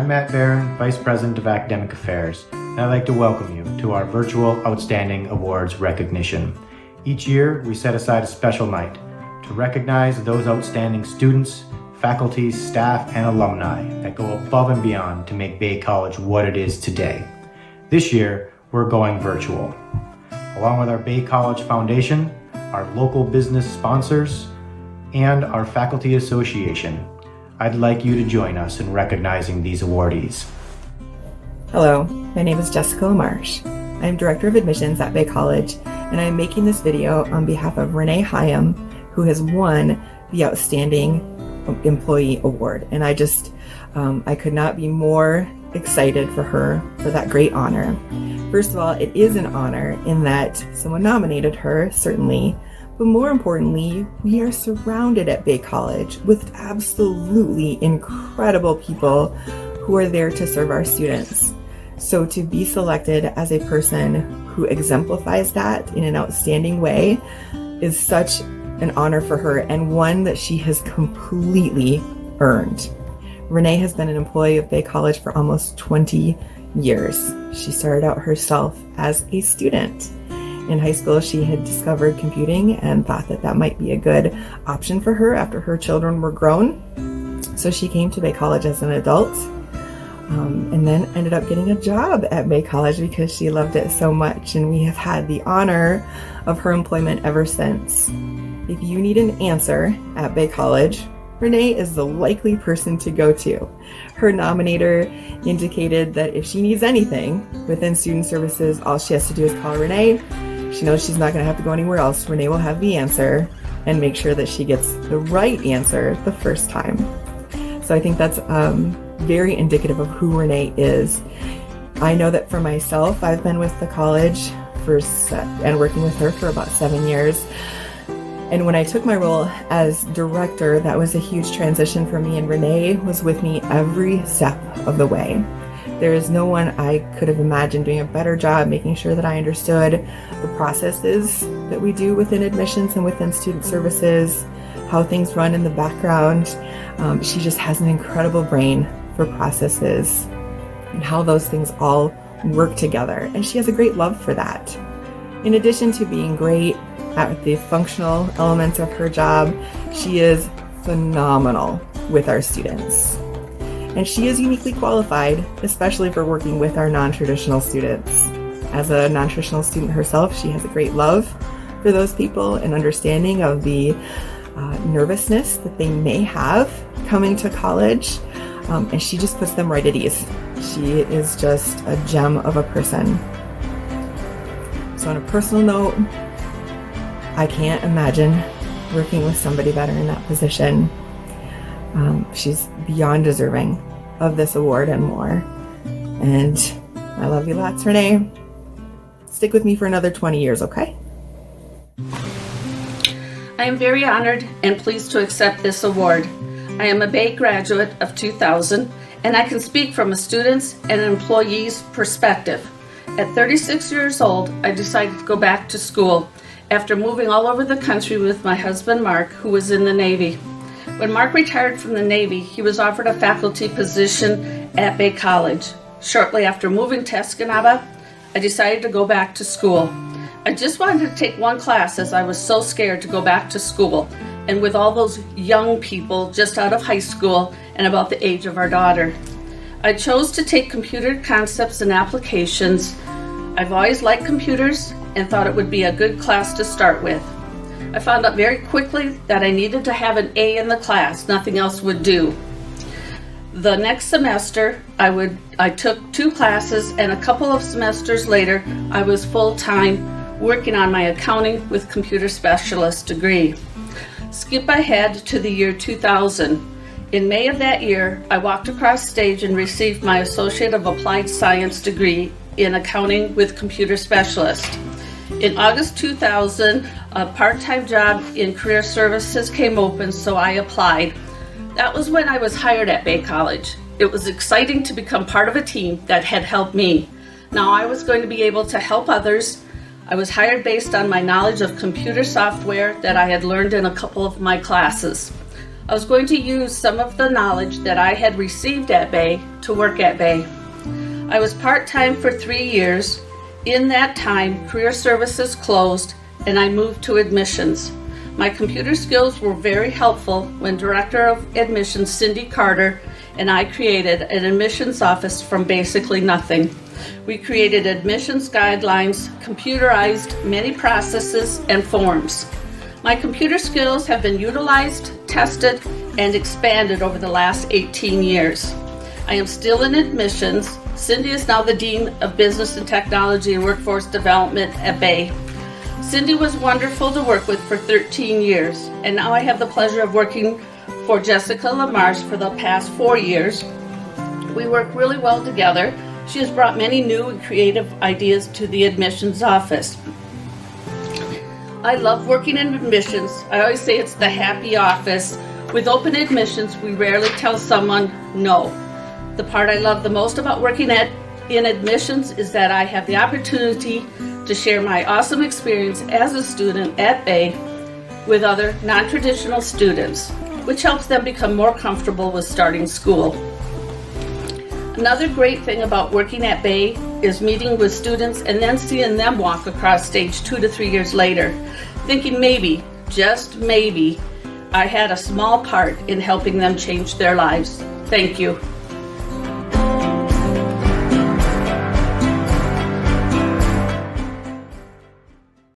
I'm Matt Barron, Vice President of Academic Affairs, and I'd like to welcome you to our virtual Outstanding Awards recognition. Each year, we set aside a special night to recognize those outstanding students, faculty, staff, and alumni that go above and beyond to make Bay College what it is today. This year, we're going virtual. Along with our Bay College Foundation, our local business sponsors, and our Faculty Association, I'd like you to join us in recognizing these awardees. Hello, my name is Jessica LaMarch. I am Director of Admissions at Bay College, and I am making this video on behalf of Renae Highum, who has won the Outstanding Employee Award. And I could not be more excited for her for that great honor. First of all, it is an honor in that someone nominated her, certainly, but more importantly, we are surrounded at Bay College with absolutely incredible people who are there to serve our students. So to be selected as a person who exemplifies that in an outstanding way is such an honor for her, and one that she has completely earned. Renae has been an employee of Bay College for almost 20 years. She started out herself as a student. In high school, she had discovered computing and thought that that might be a good option for her after her children were grown. So she came to Bay College as an adult, and then ended up getting a job at Bay College because she loved it so much. And we have had the honor of her employment ever since. If you need an answer at Bay College, Renae is the likely person to go to. Her nominator indicated that if she needs anything within student services, all she has to do is call Renae. She knows she's not going to have to go anywhere else. Renae will have the answer and make sure that she gets the right answer the first time. So I think that's very indicative of who Renae is. I know that for myself, I've been with the college and working with her for about 7 years. And when I took my role as director, that was a huge transition for me, and Renae was with me every step of the way. There is no one I could have imagined doing a better job making sure that I understood the processes that we do within admissions and within student services, how things run in the background. She just has an incredible brain for processes and how those things all work together. And she has a great love for that. In addition to being great at the functional elements of her job, she is phenomenal with our students. And she is uniquely qualified, especially for working with our non-traditional students. As a non-traditional student herself, she has a great love for those people and understanding of the nervousness that they may have coming to college. And she just puts them right at ease. She is just a gem of a person. So on a personal note, I can't imagine working with somebody better in that position. She's beyond deserving of this award and more. And I love you lots, Renae. Stick with me for another 20 years, okay? I am very honored and pleased to accept this award. I am a Bay graduate of 2000, and I can speak from a student's and an employee's perspective. At 36 years old, I decided to go back to school after moving all over the country with my husband, Mark, who was in the Navy. When Mark retired from the Navy, he was offered a faculty position at Bay College. Shortly after moving to Escanaba, I decided to go back to school. I just wanted to take one class as I was so scared to go back to school, and with all those young people just out of high school and about the age of our daughter. I chose to take computer concepts and applications. I've always liked computers and thought it would be a good class to start with. I found out very quickly that I needed to have an A in the class. Nothing else would do. The next semester, I took 2 classes, and a couple of semesters later, I was full-time working on my accounting with computer specialist degree. Skip ahead to the year 2000. In May of that year, I walked across stage and received my Associate of Applied Science degree in accounting with computer specialist. In August 2000, a part-time job in career services came open, so I applied. That was when I was hired at Bay College. It was exciting to become part of a team that had helped me. Now I was going to be able to help others. I was hired based on my knowledge of computer software that I had learned in a couple of my classes. I was going to use some of the knowledge that I had received at Bay to work at Bay. I was part-time for 3 years. In that time, career services closed and I moved to admissions. My computer skills were very helpful when Director of Admissions Cindy Carter and I created an admissions office from basically nothing. We created admissions guidelines, computerized many processes and forms. My computer skills have been utilized, tested, and expanded over the last 18 years. I am still in admissions. Cindy is now the Dean of Business and Technology and Workforce Development at Bay. Cindy was wonderful to work with for 13 years, and now I have the pleasure of working for Jessica LaMarch for the past 4 years. We work really well together. She has brought many new and creative ideas to the admissions office. I love working in admissions. I always say it's the happy office. With open admissions, we rarely tell someone no. The part I love the most about working in admissions is that I have the opportunity to share my awesome experience as a student at Bay with other non-traditional students, which helps them become more comfortable with starting school. Another great thing about working at Bay is meeting with students and then seeing them walk across stage 2 to 3 years later, thinking maybe, just maybe, I had a small part in helping them change their lives. Thank you.